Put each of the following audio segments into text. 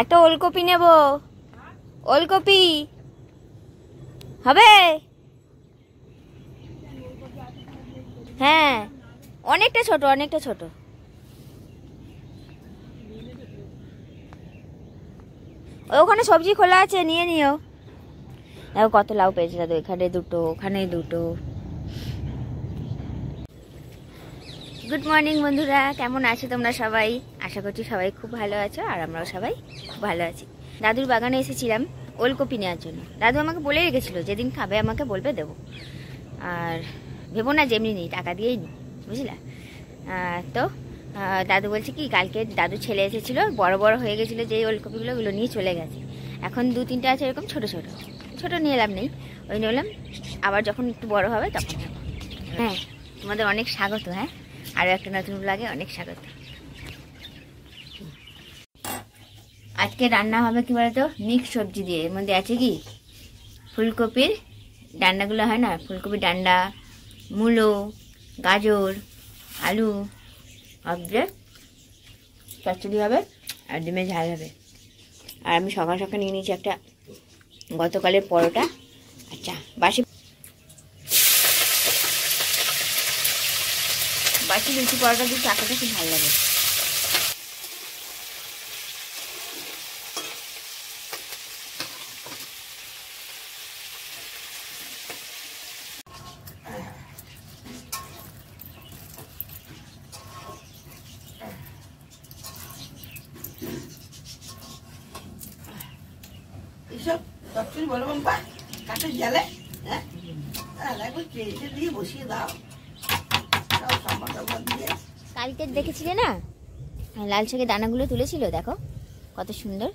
একটা ওলকপি নেব। ওলকপি হবে? হ্যাঁ, অনেকটা ছোট, অনেকটা ছোট। ওখানে সবজি খোলা আছে, নিয়ে নিও। দেখো কত লাউ পেয়েছে দাদু, এখানে দুটো, ওখানে দুটো। গুড মর্নিং বন্ধুরা, কেমন আছো তোমরা সবাই? আশা করছি সবাই খুব ভালো আছো, আর আমরাও সবাই খুব ভালো আছি। দাদুর বাগানে এসেছিলাম ওলকপি নেওয়ার জন্য। দাদু আমাকে বলে রেখেছিল যেদিন খাবে আমাকে বলবে দেবো, আর ভেবো না যেমনি নিই, টাকা দিয়েই নিই, বুঝলা? তো দাদু বলছে কি, কালকে দাদু ছেলে এসেছিল, বড় বড় হয়ে গেছিলো যে ওলকপিগুলো, ওগুলো নিয়ে চলে গেছে। এখন দু তিনটা আছে এরকম ছোট ছোট। ছোট নিয়ে এলাম নেই, ওই নিলাম, আবার যখন একটু বড় হবে তখন নেবো। হ্যাঁ, তোমাদের অনেক স্বাগত। হ্যাঁ, আরও একটা নতুন ব্লগে অনেক স্বাগত। আজকে রান্না হবে কি বলতো, মিক্স সবজি দিয়ে। এর মধ্যে আছে কি, ফুলকপির ডান্ডাগুলো হয় না, ফুলকপির ডান্ডা, মূলো, গাজর, আলু, সবজি চচ্চড়ি হবে, আর ডিমের ঝাল হবে। আর আমি সকাল সকাল নিয়ে নিয়েছি একটা গতকালের পরোটা। আচ্ছা, বাসি লুচি পরোটা দিয়ে চা খেতে খুব ভালো লাগে। এসব চচ্চড়ি বলো বাবা, কাঠের জালে দিয়ে বসিয়ে দাও। কালকে দেখেছিলে না, লাল শাকের দানাগুলো তুলেছিল, দেখো কত সুন্দর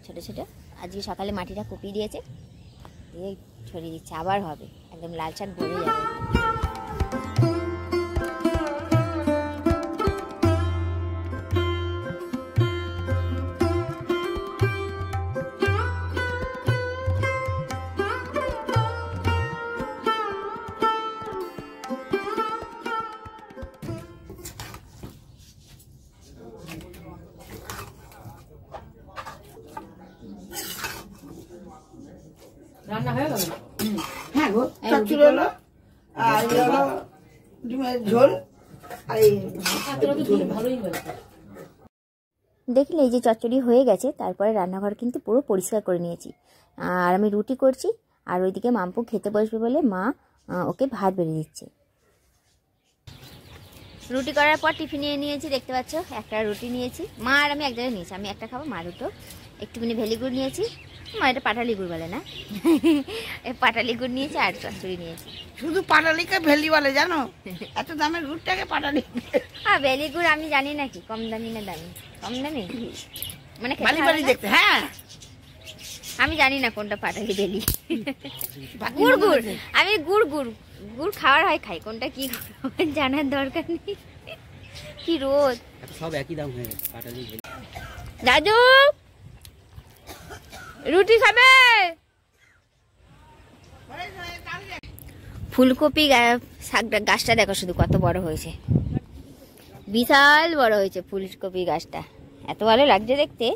ছোট ছোট। আজকে সকালে মাটিটা কুপিয়ে দিয়েছে, দিয়ে ছড়িয়ে দিচ্ছে, আবার হবে, একদম লাল শাক ভরে যাবে। রান্না হয়ে গেল? হ্যাঁ গো, চচ্চড়ি হলো, আর হলো ডিমের ঝোল, আর এই ভালোই হয়েছে। দেখলে এই যে চচ্চড়ি হয়ে গেছে, তারপরে রান্নাঘর কিন্তু পুরো পরিষ্কার করে নিয়েছি। আর আমি রুটি করছি, আর ওইদিকে মাম্পু খেতে বসবে বলে মা ওকে ভাত বেড়ে দিচ্ছে। রুটি করার পর টিফিন নিয়ে নিয়েছি, দেখতে পাচ্ছ, একটা রুটি নিয়েছি, মা আর আমি এক জায়গায় নিয়েছি, আমি একটা খাবো, মা দুটো। একটুখানি ভেলি গুড় নিয়েছি, মা এটা পাটালি গুড় বলে না, পাটালি গুড় নিয়েছি, আর চচ্চড়ি নিয়েছি। শুধু পাটালিকে ভেলি বলে জানো, এত দামের গুড়টাকে পাটালি। হ্যাঁ, ভেলি গুড় আমি জানি নাকি কম দামি না দামি, কম দামি মানে বালি বালি দেখতে। হ্যাঁ, আমি জানি না কোনটা পাটালি বেলি। গুড় গুড়, আমি গুড় গুড় গুড় খাওয়ার হয় খাই, কোনটা কি জানার দরকার নেই। কি রোদ, সব একই দাম হয়ে গেছে পাটালি। দাদু রুটি খাবে? ফুলকপি শাকটা গাছটা দেখো শুধু কত বড় হয়েছে, বিশাল বড় হয়েছে ফুলকপি গাছটা, এত ভালো লাগছে দেখতে।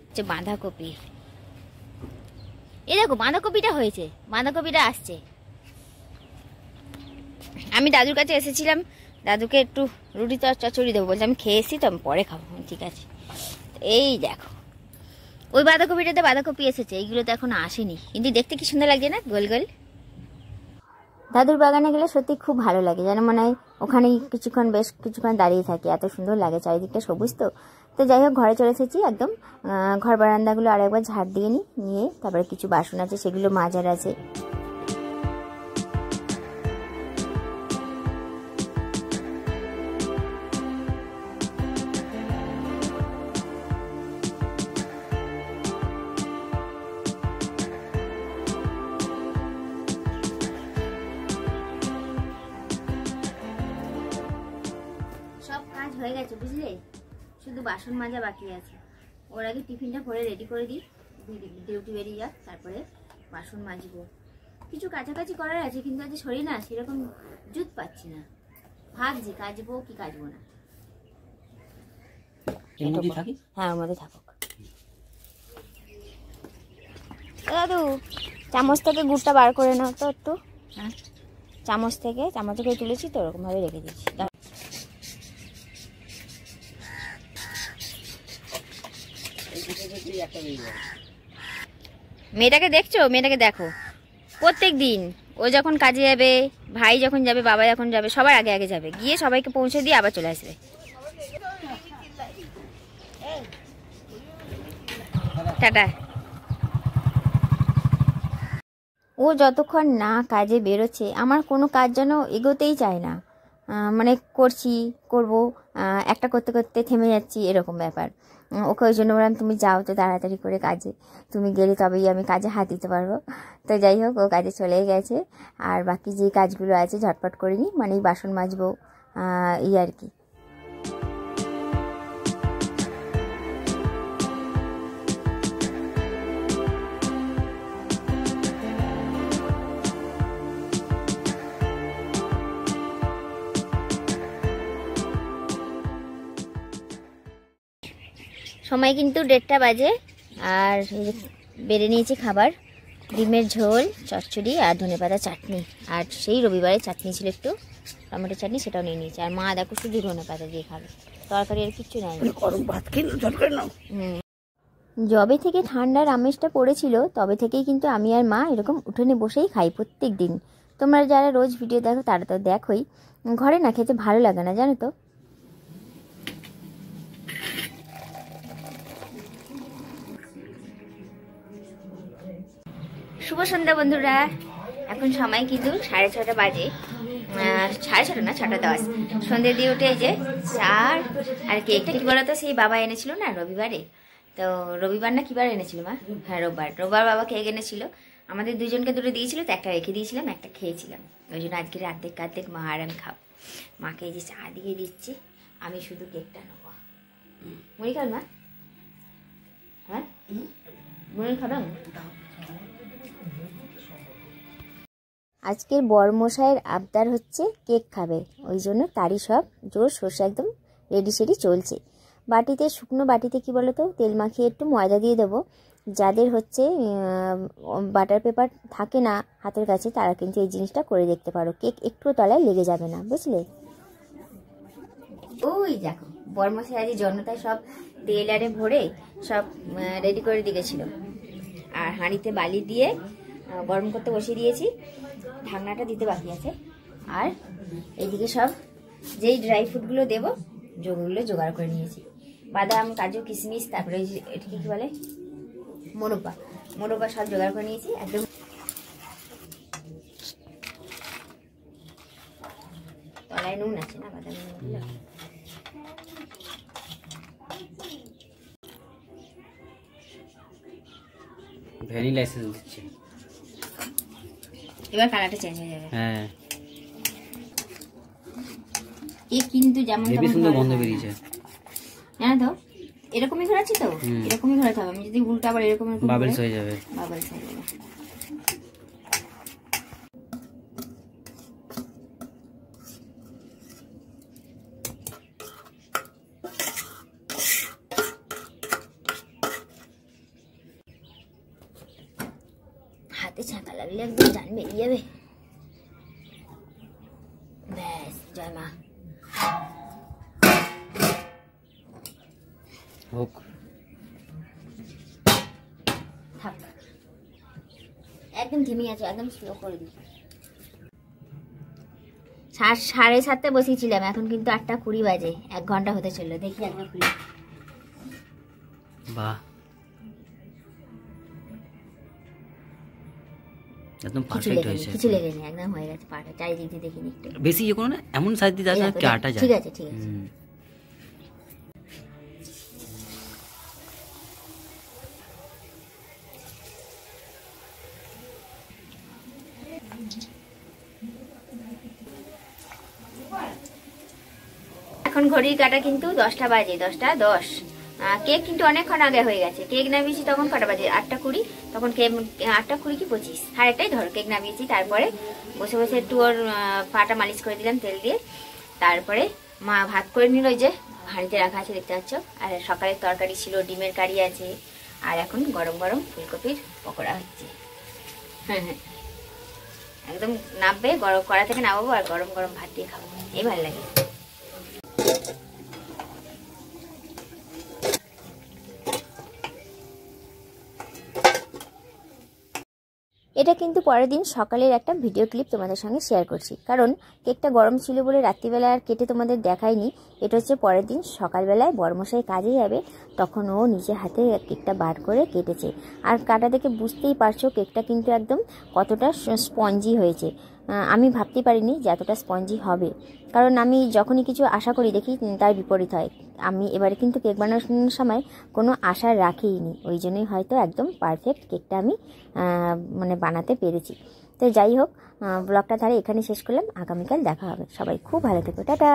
হচ্ছে বাঁধাকপি, এই দেখো বাঁধাকপিটা হয়েছে, বাঁধাকপিটা আসছে। আমি দাদুর কাছে এসেছিলাম, দাদুকে একটু রুটি চচ্চড়ি দেবো বলছি, আমি খেয়ে এসেছি তো, আমি পরে খাবো। ঠিক আছে, এই দেখো ওই বাঁধাকপিটাতে বাঁধাকপি এসেছে, এইগুলো তো এখন আসেনি, কিন্তু দেখতে কি সুন্দর লাগছে না, গোল গোল। দাদুর বাগানে গেলে সত্যি খুব ভালো লাগে, যেন মনে হয় ওখানেই কিছুক্ষণ, বেশ কিছুক্ষণ দাঁড়িয়ে থাকি, এত সুন্দর লাগে, চারিদিকটা সবুজ। তো যাই হোক, ঘরে চলে এসেছি একদম। ঘর বারান্দাগুলো আরেকবার ঝাড় দিয়ে নিয়ে তারপরে কিছু বাসন আছে সেগুলো মাজার আছে। সব কাজ হয়ে গেছে বুঝলে, শুধু বাসন মাজা বাকি আছে। ওর আগে টিফিনটা করে রেডি করে দিই, ডিউটি বেরিয়ে যাক, তারপরে বাসন মাজবো। কিছু কাছাকাছি করার আছে, কিন্তু আজ শরীর না সেরকম জুত পাচ্ছি না, ভাবছি কাজবো কি কাজবো না। হ্যাঁ, ওর মধ্যে থাকুক। দাদু চামচ থেকে গুড়টা বার করে নাও তো একটু। হ্যাঁ চামচ থেকে তুলেছি তো ওরকমভাবে রেখে দিচ্ছি। মেয়েটাকে দেখছো? মেয়েটাকে দেখো প্রত্যেক দিন ও যখন কাজে যাবে, ভাই যখন যাবে, বাবা যখন যাবে, সবার আগে আগে যাবে, গিয়ে সবাইকে পৌঁছে দিয়ে আবার চলে আসবে। টাটা। ও যতক্ষণ না কাজে বেরোচ্ছে আমার কোনো কাজ যেন এগোতেই চায় না। মানে করব একটা করতে করতে থেমে যাচ্ছি, এরকম ব্যাপার। ওকে ওই জন্য বললাম তুমি যাও তো তাড়াতাড়ি করে কাজে, তুমি গেলে তবেই আমি কাজে হাত দিতে পারবো। তো যাই হোক, ও কাজে চলে গেছে। আর বাকি যে কাজগুলো আছে ঝটপট করে নিই, মানে বাসন মাজবো এই আর কি। সময় কিন্তু 1:30 বাজে। আর বেড়ে নিয়েছি খাবার, ডিমের ঝোল, চচ্চড়ি আর ধনেপাতা চাটনি। আর সেই রবিবারে চাটনি ছিল একটু টমেটো চাটনি, সেটাও নিয়ে নিয়েছি। আর মা দেখো শুধু ধনেপাতা দিয়ে খাবে, তরকারি আর কিচ্ছু নেই। যবে থেকে ঠান্ডার আমেজটা পড়েছিল তবে থেকেই কিন্তু আমি আর মা এরকম উঠোনে বসেই খাই প্রত্যেক দিন। তোমরা যারা রোজ ভিডিও দেখো তারা তো দেখোই, ঘরে না খেতে ভালো লাগে না জানো তো। শুভ সন্ধ্যা বন্ধুরা, এখন সময় কিন্তু 6:30 বাজে। 6:30 না, 6:10। সন্ধ্যে দিয়ে উঠে এই যে চার আর কেকটা কি বলতো, সেই বাবা এনেছিল না রবিবারে। তো রবিবার না কিবার এনেছিল মা? হ্যাঁ রোববার বাবা কেক এনেছিল। আমাদের দুজনকে দুটো দিয়েছিল, তো একটা রেখে দিয়েছিলাম, একটা খেয়েছিলাম। ওই জন্য আজকে রাতের মা আর আমি খাবো। মাকে এই যে চা দিয়ে দিচ্ছি, আমি শুধু কেকটা নেবো। মুড়ি খাল মা? হ্যাঁ মুড়ি খাবেন? আজকের বরমশাইয়ের আবদার হচ্ছে কেক খাবে, ওই জন্য তারই সব জোর সর্ষে একদম রেডি সেডি চলছে। বাটিতে, শুকনো বাটিতে কি বলো তো, তেল মাখিয়ে একটু ময়দা দিয়ে দেবো। যাদের হচ্ছে বাটার পেপার থাকে না হাতের কাছে, তারা কিন্তু এই জিনিসটা করে দেখতে পারো, কেক একটুও তলায় লেগে যাবে না, বুঝলে। ওই দেখো বরমশাই আজ জন্মতায় সব তেল আরে ভরে সব রেডি করে দিয়েছিল। আর হাঁড়িতে বালি দিয়ে গরম করতে বসিয়ে দিয়েছি, ঢাকনাটা দিতে বাকি আছে। আর এইদিকে সব যেই ড্রাই ফ্রুটগুলো দেবো যেগুলো জোগাড় করে নিয়েছি, বাদাম, কাজু, কিশমিশ, তারপরে এটাকে কি বলে, মোরব্বা সব জোগাড় করে নিয়েছি একদম। তলায় নুন আছে না, বাদাম ভ্যানিলা এসেন্স দিচ্ছি। এবার কালারটা চেঞ্জ হয়ে যাবে। হ্যাঁ কেক কিন্তু যেমন হেভি সুন্দর গন্ধ বেরিয়েছে, জানো তো। এরকমই ঘোরাচ্ছি তো, এরকমই ঘোরাতে হবে। আমি যদি উল্টা আবার এরকম বাবলস হয়ে যাবে, বাবলস হয়ে যাবে। হাতে ছাঁকা লাগলে একদম জান বেরিয়ে যাবে। ব্যাস, জয় মা। হোক থাক, একদম ধিমি আছে, একদম স্লো করে দিই। 7:30 বসিয়েছিলাম, এখন কিন্তু 8:20 বাজে। 1 ঘন্টা হতে চললো, দেখি একবার খুলে। বাহ, একদম পারফেক্ট হয়েছে, কিছু লেগে নেই, একদম হয়ে গেছে। পাটা চারিদিক দিয়ে দেখিনি একটু বেশি ইয়ে করো না, এমন সাইজ দিয়ে দাও যে আটা যায়। ঠিক আছে ঠিক আছে। এখন ঘড়ির কাটা কিন্তু 10টা বাজে, 10:10। কেক কিন্তু অনেকক্ষণ আগে হয়ে গেছে। কেক নামিয়েছি তখন কটা বাজে? 8:20। তখন কেক 8:20 কি 25, 8:30 ধরো কেক নামিয়েছি। তারপরে বসে বসে একটু ওর পাটা মালিশ করে দিলাম তেল দিয়ে। তারপরে মা ভাত করে নিল, ওই যে হাঁড়িতে রাখা আছে দেখতে পাচ্ছ। আর সকালের তরকারি ছিল, ডিমের কারি আছে, আর এখন গরম গরম ফুলকপির পকোড়া হচ্ছে। হ্যাঁ হ্যাঁ, একদম নামবে, গরম কড়া থেকে নামাবো আর গরম গরম ভাত দিয়ে খাবো, এই ভালো লাগে। এটা কিন্তু পরের দিন সকালের একটা ভিডিও ক্লিপ তোমাদের সঙ্গে শেয়ার করছি, কারণ কেকটা গরম ছিল বলে রাত্রিবেলা আর কেটে তোমাদের দেখাইনি। এটা হচ্ছে পরের দিন সকালবেলায় বড়মশাই কাজে যাবে, তখন ও নিজে হাতে কেকটা বার করে কেটেছে। আর কাটা দেখে বুঝতেই পারছো কেকটা কিন্তু একদম কতটা স্পঞ্জি হয়েছে। আমি ভাবতে পারিনি যে এতটা স্পঞ্জি হবে, কারণ আমি যখনই কিছু আশা করি দেখি তার বিপরীত হয়। আমি এবারে কিন্তু কেক বানানোর সময় কোনো আশা রাখিইনি, ওই জন্যই হয়তো একদম পারফেক্ট কেকটা আমি মানে বানাতে পেরেছি। তো যাই হোক, ব্লগটা তাহলে এখানে শেষ করলাম, আগামীকাল দেখা হবে। সবাই খুব ভালো থেকো, টাটা।